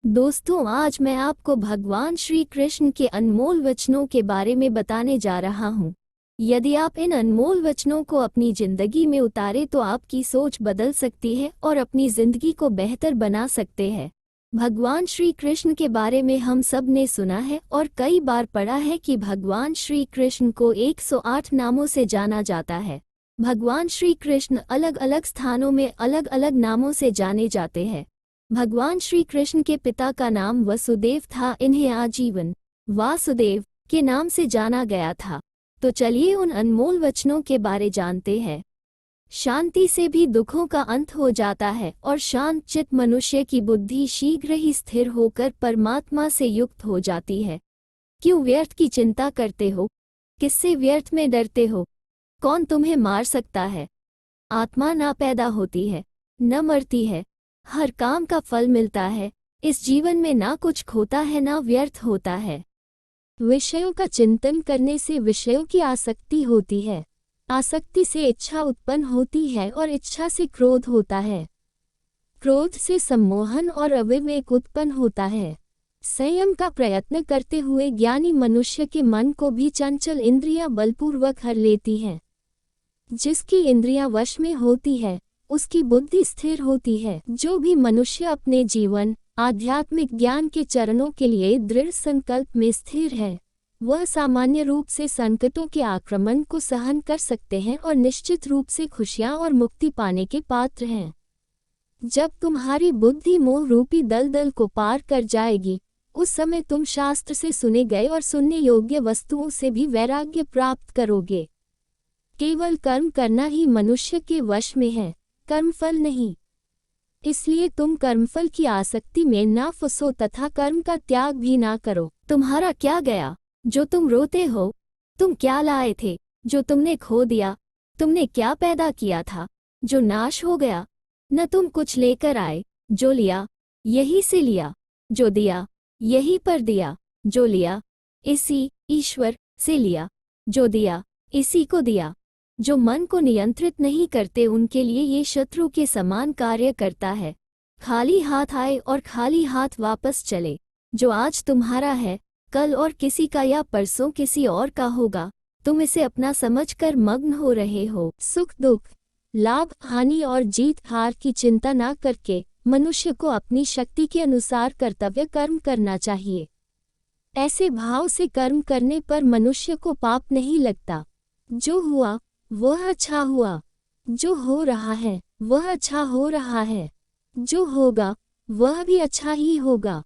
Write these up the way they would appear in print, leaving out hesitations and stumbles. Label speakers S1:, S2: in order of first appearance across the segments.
S1: दोस्तों, आज मैं आपको भगवान श्री कृष्ण के अनमोल वचनों के बारे में बताने जा रहा हूँ। यदि आप इन अनमोल वचनों को अपनी जिंदगी में उतारे तो आपकी सोच बदल सकती है और अपनी जिंदगी को बेहतर बना सकते हैं। भगवान श्री कृष्ण के बारे में हम सब ने सुना है और कई बार पढ़ा है कि भगवान श्री कृष्ण को 108 नामों से जाना जाता है। भगवान श्री कृष्ण अलग अलग स्थानों में अलग अलग नामों से जाने जाते हैं। भगवान श्री कृष्ण के पिता का नाम वसुदेव था। इन्हें आजीवन वासुदेव के नाम से जाना गया था। तो चलिए उन अनमोल वचनों के बारे जानते हैं। शांति से भी दुखों का अंत हो जाता है और शांत चित्त मनुष्य की बुद्धि शीघ्र ही स्थिर होकर परमात्मा से युक्त हो जाती है। क्यों व्यर्थ की चिंता करते हो? किससे व्यर्थ में डरते हो? कौन तुम्हें मार सकता है? आत्मा ना पैदा होती है, न मरती है, हर काम का फल मिलता है। इस जीवन में ना कुछ खोता है ना व्यर्थ होता है।
S2: विषयों का चिंतन करने से विषयों की आसक्ति होती है। आसक्ति से इच्छा उत्पन्न होती है और इच्छा से क्रोध होता है। क्रोध से सम्मोहन और अविवेक उत्पन्न होता है। संयम का प्रयत्न करते हुए ज्ञानी मनुष्य के मन को भी चंचल इंद्रियां बलपूर्वक हर लेती हैं। जिसकी इंद्रियां वश में होती है उसकी बुद्धि स्थिर होती है। जो भी मनुष्य अपने जीवन आध्यात्मिक ज्ञान के चरणों के लिए दृढ़ संकल्प में स्थिर है, वह सामान्य रूप से संकटों के आक्रमण को सहन कर सकते हैं और निश्चित रूप से खुशियां और मुक्ति पाने के पात्र हैं। जब तुम्हारी बुद्धि मोह रूपी दलदल को पार कर जाएगी, उस समय तुम शास्त्र से सुने गए और सुनने योग्य वस्तुओं से भी वैराग्य प्राप्त करोगे। केवल कर्म करना ही मनुष्य के वश में है, कर्मफल नहीं। इसलिए तुम कर्मफल की आसक्ति में ना फंसो तथा कर्म का त्याग भी ना करो।
S1: तुम्हारा क्या गया जो तुम रोते हो? तुम क्या लाए थे जो तुमने खो दिया? तुमने क्या पैदा किया था जो नाश हो गया? न तुम कुछ लेकर आए, जो लिया यही से लिया, जो दिया यही पर दिया, जो लिया इसी ईश्वर से लिया, जो दिया इसी को दिया। जो मन को नियंत्रित नहीं करते उनके लिए ये शत्रु के समान कार्य करता है। खाली हाथ आए और खाली हाथ वापस चले। जो आज तुम्हारा है कल और किसी का या परसों किसी और का होगा। तुम इसे अपना समझकर मग्न हो रहे हो।
S2: सुख दुख, लाभ हानि और जीत हार की चिंता न करके मनुष्य को अपनी शक्ति के अनुसार कर्तव्य कर्म करना चाहिए। ऐसे भाव से कर्म करने पर मनुष्य को पाप नहीं लगता। जो हुआ वह अच्छा हुआ, जो हो रहा है वह अच्छा हो रहा है, जो होगा वह भी अच्छा ही होगा।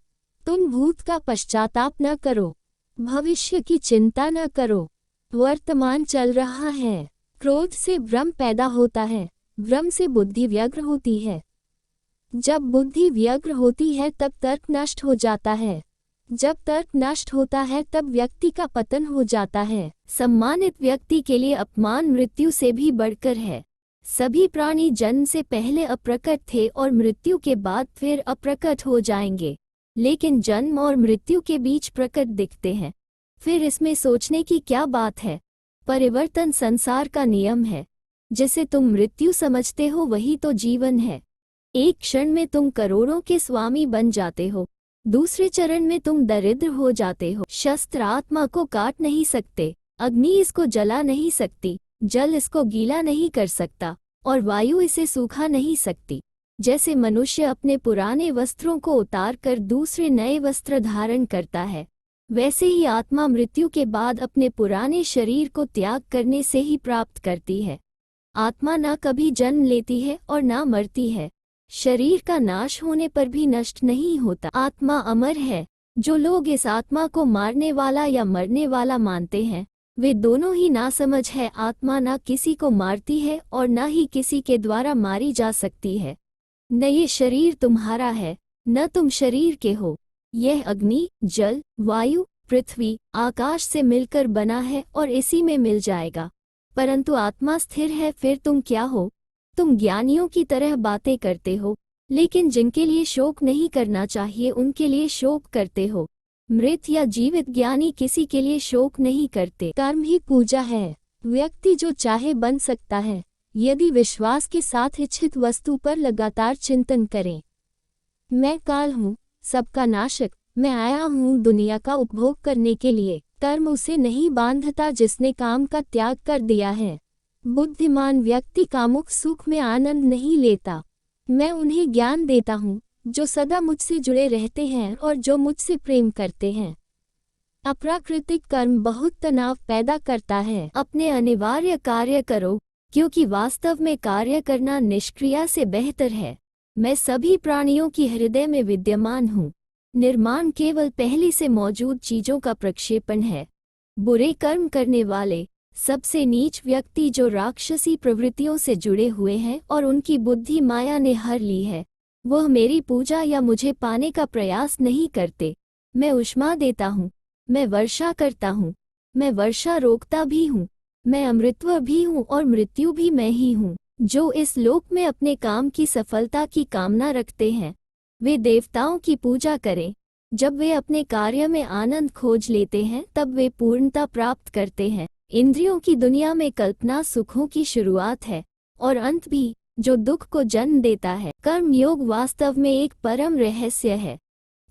S2: तुम भूत का पश्चाताप न करो, भविष्य की चिंता न करो। वर्तमान चल रहा है। क्रोध से भ्रम पैदा होता है, भ्रम से बुद्धि व्यग्र होती है। जब बुद्धि व्यग्र होती है तब तर्क नष्ट हो जाता है। जब तर्क नष्ट होता है तब व्यक्ति का पतन हो जाता है।
S1: सम्मानित व्यक्ति के लिए अपमान मृत्यु से भी बढ़कर है। सभी प्राणी जन्म से पहले अप्रकट थे और मृत्यु के बाद फिर अप्रकट हो जाएंगे, लेकिन जन्म और मृत्यु के बीच प्रकट दिखते हैं। फिर इसमें सोचने की क्या बात है? परिवर्तन संसार का नियम है। जिसे तुम मृत्यु समझते हो वही तो जीवन है। एक क्षण में तुम करोड़ों के स्वामी बन जाते हो, दूसरे चरण में तुम दरिद्र हो जाते हो। शस्त्र आत्मा को काट नहीं सकते, अग्नि इसको जला नहीं सकती, जल इसको गीला नहीं कर सकता और वायु इसे सूखा नहीं सकती। जैसे मनुष्य अपने पुराने वस्त्रों को उतार कर दूसरे नए वस्त्र धारण करता है, वैसे ही आत्मा मृत्यु के बाद अपने पुराने शरीर को त्याग करने से ही प्राप्त करती है। आत्मा ना कभी जन्म लेती है और ना मरती है। शरीर का नाश होने पर भी नष्ट नहीं होता। आत्मा अमर है। जो लोग इस आत्मा को मारने वाला या मरने वाला मानते हैं, वे दोनों ही नासमझ है। आत्मा ना किसी को मारती है और ना ही किसी के द्वारा मारी जा सकती है। न ये शरीर तुम्हारा है, न तुम शरीर के हो। यह अग्नि, जल, वायु, पृथ्वी, आकाश से मिलकर बना है और इसी में मिल जाएगा। परंतु आत्मा स्थिर है। फिर तुम क्या हो? तुम ज्ञानियों की तरह बातें करते हो, लेकिन जिनके लिए शोक नहीं करना चाहिए उनके लिए शोक करते हो। मृत या जीवित ज्ञानी किसी के लिए शोक नहीं करते।
S2: कर्म ही पूजा है। व्यक्ति जो चाहे बन सकता है, यदि विश्वास के साथ इच्छित वस्तु पर लगातार चिंतन करें। मैं काल हूँ, सबका नाशक। मैं आया हूँ दुनिया का उपभोग करने के लिए। कर्म उसे नहीं बांधता जिसने काम का त्याग कर दिया है। बुद्धिमान व्यक्ति कामुक सुख में आनंद नहीं लेता। मैं उन्हें ज्ञान देता हूँ जो सदा मुझसे जुड़े रहते हैं और जो मुझसे प्रेम करते हैं। अप्राकृतिक कर्म बहुत तनाव पैदा करता है।
S1: अपने अनिवार्य कार्य करो, क्योंकि वास्तव में कार्य करना निष्क्रिया से बेहतर है। मैं सभी प्राणियों की हृदय में विद्यमान हूँ। निर्माण केवल पहले से मौजूद चीजों का प्रक्षेपण है। बुरे कर्म करने वाले सबसे नीच व्यक्ति जो राक्षसी प्रवृत्तियों से जुड़े हुए हैं और उनकी बुद्धि माया ने हर ली है, वह मेरी पूजा या मुझे पाने का प्रयास नहीं करते। मैं ऊष्मा देता हूँ, मैं वर्षा करता हूँ, मैं वर्षा रोकता भी हूँ, मैं अमृतत्व भी हूँ और मृत्यु भी मैं ही हूँ। जो इस लोक में अपने काम की सफलता की कामना रखते हैं, वे देवताओं की पूजा करें। जब वे अपने कार्य में आनंद खोज लेते हैं तब वे पूर्णता प्राप्त करते हैं। इंद्रियों की दुनिया में कल्पना सुखों की शुरुआत है और अंत भी, जो दुख को जन्म देता है। कर्म योग वास्तव में एक परम रहस्य है।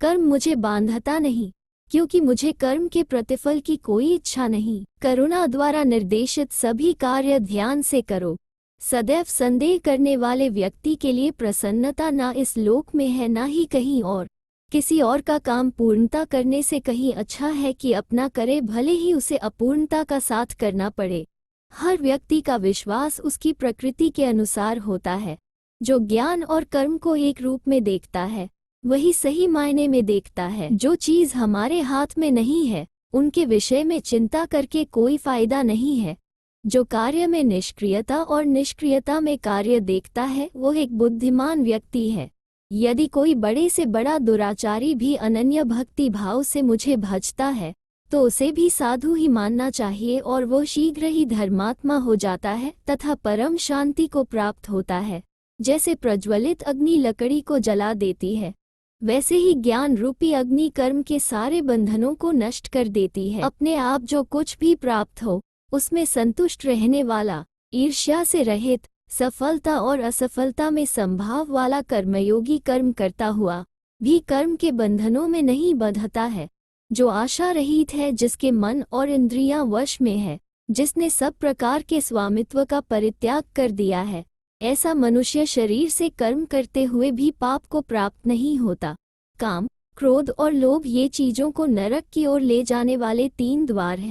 S1: कर्म मुझे बांधता नहीं, क्योंकि मुझे कर्म के प्रतिफल की कोई इच्छा नहीं। करुणा द्वारा निर्देशित सभी कार्य ध्यान से करो। सदैव संदेह करने वाले व्यक्ति के लिए प्रसन्नता ना इस लोक में है ना ही कहीं और। किसी और का काम पूर्णता करने से कहीं अच्छा है कि अपना करे, भले ही उसे अपूर्णता का साथ करना पड़े। हर व्यक्ति का विश्वास उसकी प्रकृति के अनुसार होता है। जो ज्ञान और कर्म को एक रूप में देखता है, वही सही मायने में देखता है। जो चीज हमारे हाथ में नहीं है, उनके विषय में चिंता करके कोई फायदा नहीं है। जो कार्य में निष्क्रियता और निष्क्रियता में कार्य देखता है, वो एक बुद्धिमान व्यक्ति है। यदि कोई बड़े से बड़ा दुराचारी भी अनन्य भक्ति भाव से मुझे भजता है, तो उसे भी साधु ही मानना चाहिए और वो शीघ्र ही धर्मात्मा हो जाता है तथा परम शांति को प्राप्त होता है। जैसे प्रज्वलित अग्नि लकड़ी को जला देती है, वैसे ही ज्ञान रूपी अग्नि कर्म के सारे बंधनों को नष्ट कर देती है। अपने आप जो कुछ भी प्राप्त हो, उसमें संतुष्ट रहने वाला, ईर्ष्या से रहित, सफलता और असफलता में संभाव वाला कर्मयोगी कर्म करता हुआ भी कर्म के बंधनों में नहीं बंधता है। जो आशा रहित है, जिसके मन और इंद्रियां वश में है, जिसने सब प्रकार के स्वामित्व का परित्याग कर दिया है, ऐसा मनुष्य शरीर से कर्म करते हुए भी पाप को प्राप्त नहीं होता। काम, क्रोध और लोभ ये चीजों को नरक की ओर ले जाने वाले 3 द्वार हैं।